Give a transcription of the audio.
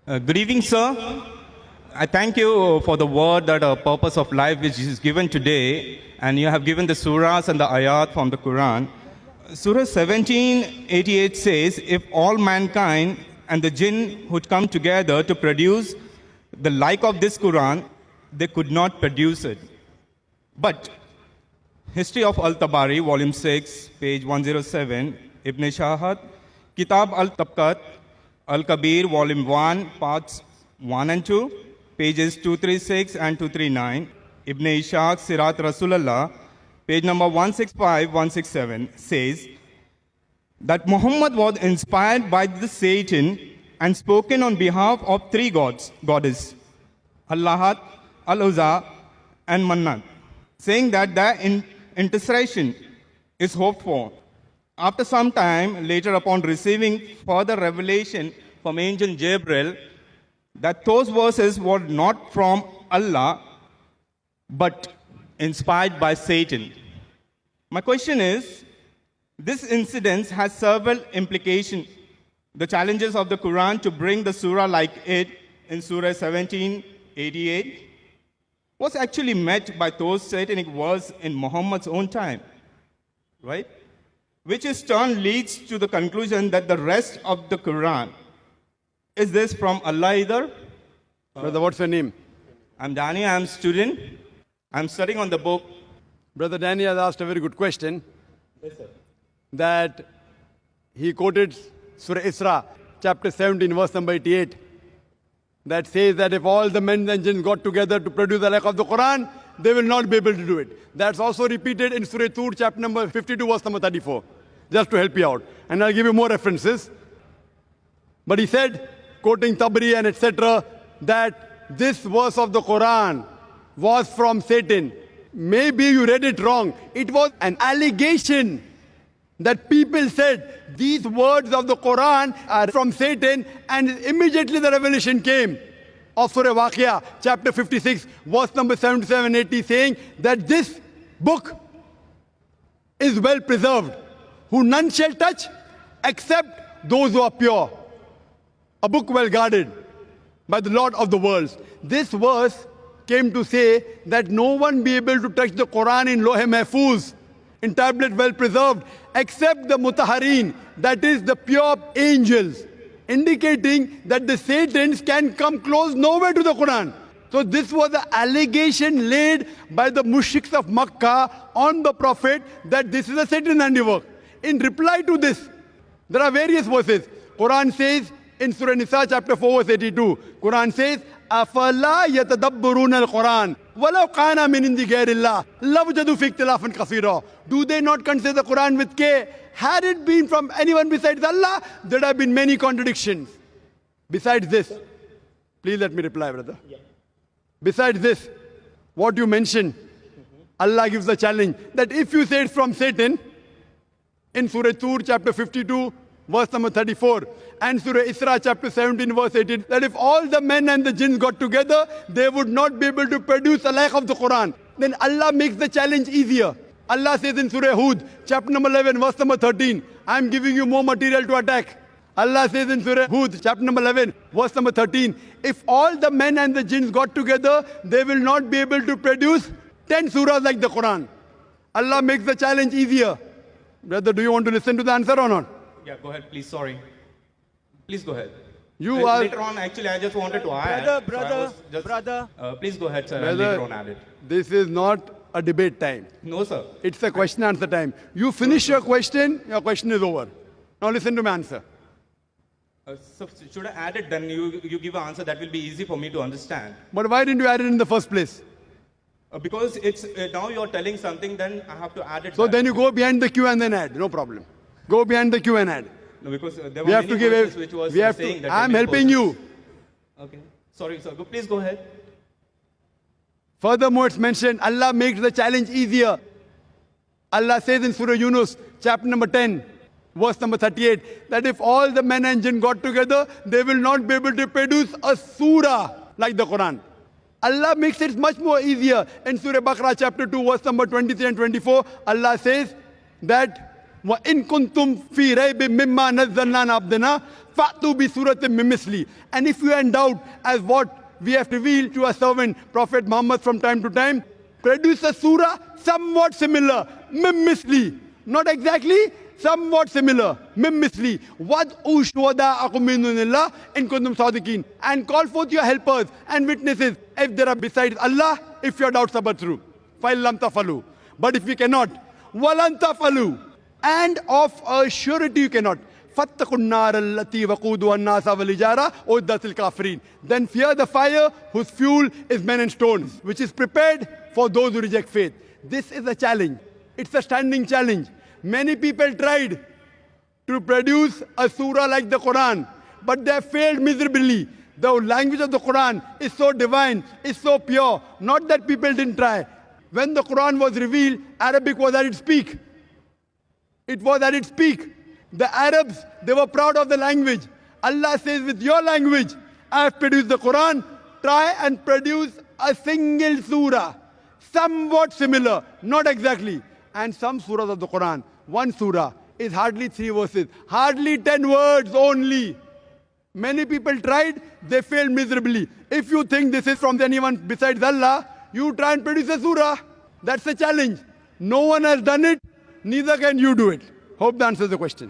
Good evening, sir. I thank you for the word that a purpose of life which is given today, and you have given the surahs and the ayat from the Quran. Surah 1788 says, if all mankind and the jinn would come together to produce the like of this Quran, they could not produce it. But History of Al-Tabari, volume 6, page 107, Ibn Shahat, Kitab Al-Tabqat, Al-Kabir, volume 1, parts 1 and 2, pages 236 and 239, Ibn Ishaq, Sirat Rasulullah, page number 165, 167, says that Muhammad was inspired by the Satan and spoken on behalf of three goddesses, Allahat, Al-Uzza, and Mannat, saying that their intercession is hoped for. After some time, later upon receiving further revelation from angel Gabriel, that those verses were not from Allah, but inspired by Satan. My question is, this incident has several implications. The challenges of the Quran to bring the surah like it in Surah 1788 was actually met by those satanic words in Muhammad's own time, right? Which in turn leads to the conclusion that the rest of the Quran, is this from Allah either? Brother, what's your name? I'm Danny, I'm a student. I'm studying on the book. Brother Danny has asked a very good question. Yes, sir. That he quoted Surah Isra, chapter 17, verse number 88. That says that if all the men and jinns got together to produce the like of the Quran, they will not be able to do it. That's also repeated in Surah Tur, chapter number 52, verse number 34. Just to help you out. And I'll give you more references. But he said, quoting Tabari and etc., that this verse of the Quran was from Satan. Maybe you read it wrong. It was an allegation that people said these words of the Quran are from Satan, and immediately the revelation came of Surah Waqia, chapter 56, verse number 77-80, saying that this book is well preserved, who none shall touch except those who are pure. A book well guarded by the Lord of the worlds. This verse came to say that no one be able to touch the Quran in Lohe Mahfuz, in tablet well preserved, except the Mutaharin, that is the pure angels, indicating that the Satans can come close nowhere to the Quran. So this was the allegation laid by the mushriks of Makkah on the Prophet that this is a Satan handiwork. In reply to this, there are various verses. Quran says in Surah Nisa chapter 4 verse 82, Quran says, أَفَلَا يَتَدَبَّرُونَ الْقُرْآنَ وَلَوْ قَانَ مِنْ عِنْدِ غَيْرِ اللَّهِ لَوْجَدُوا فِي اخْتِلَافًا كَثِيرًا. Do they not consider the Quran with care? Had it been from anyone besides Allah, there would have been many contradictions. Besides this, please let me reply, brother. Yeah. Besides this, what you mentioned, Allah gives the challenge that if you say it's from Satan, in Surah Tur, chapter 52, verse number 34, and Surah Isra, chapter 17, verse 18, that if all the men and the jinns got together, they would not be able to produce a like of the Quran. Then Allah makes the challenge easier. Allah says in Surah Hud, chapter number 11, verse number 13, I am giving you more material to attack. Allah says in Surah Hud, chapter number 11, verse number 13, if all the men and the jinns got together, they will not be able to produce 10 surahs like the Quran. Allah makes the challenge easier. Brother, do you want to listen to the answer or not? Yeah, go ahead, please. Sorry. Please go ahead. You are... Later on, actually, I just wanted to add. Brother. Please go ahead, sir. Brother, Later on, add it. this is not a debate time. No, sir. It's a question answer time. You finish your question is over. Now listen to my answer. So should I add it? Then you give an answer that will be easy for me to understand. But why didn't you add it in the first place? Because it's now you're telling something, then I have to add it. So back. then you go behind the queue and then add. No problem. Go behind the queue and add. No, because there were We have many to give verses it. which was We have saying to. that I'm many helping you. persons- Okay. Sorry, sir. Please go ahead. Furthermore, it's mentioned Allah makes the challenge easier. Allah says in Surah Yunus, chapter number 10, verse number 38, that if all the men and jinn got together, they will not be able to produce a surah like the Quran. Allah makes it much more easier. In Surah Baqarah chapter 2, verse number 23 and 24, Allah says that وَإِن كُنْتُمْ فِي رَيْبٍ مِّمَّا نَزَّلْنَا عَلَىٰ عَبْدِنَا فَأْتُوا بِسُورَةٍ مِّن مِّثْلِهِ. And if you are in doubt as what we have revealed to our servant Prophet Muhammad from time to time, produce a surah somewhat similar, مِّن مِّثْلِهِ. Not exactly, somewhat similar, مِّن مِّثْلِهِ. وَادْعُوا شُهَدَاءَكُم مِّن دُونِ اللَّهِ إِن كُنتُمْ صَادِقِينَ. And call forth your helpers and witnesses if there are besides Allah, if your doubts are but true. فَإِن لَّمْ تَفْعَلُوا. But if you cannot, وَلَن تَفْعَلُوا. And of a surety you cannot. فَاتَّقُوا النَّارَ الَّتِي وَقُودُهَا النَّاسَ وَالْحِجَارَةُ أُعِدَّتْ لِلْكَافِرِينَ. Then fear the fire whose fuel is men and stones, which is prepared for those who reject faith. This is a challenge. It's a standing challenge. Many people tried to produce a surah like the Quran, but they have failed miserably. The language of the Quran is so divine, is so pure. Not that people didn't try. When the Quran was revealed, Arabic was at its peak. It was at its peak. The Arabs, they were proud of the language. Allah says, with your language, I have produced the Quran. Try and produce a single surah, somewhat similar, not exactly. And some surahs of the Quran, one surah is hardly 3 verses, hardly 10 words only. Many people tried, they failed miserably. If you think this is from anyone besides Allah, you try and produce a surah. That's a challenge. No one has done it, neither can you do it. Hope that answers the question.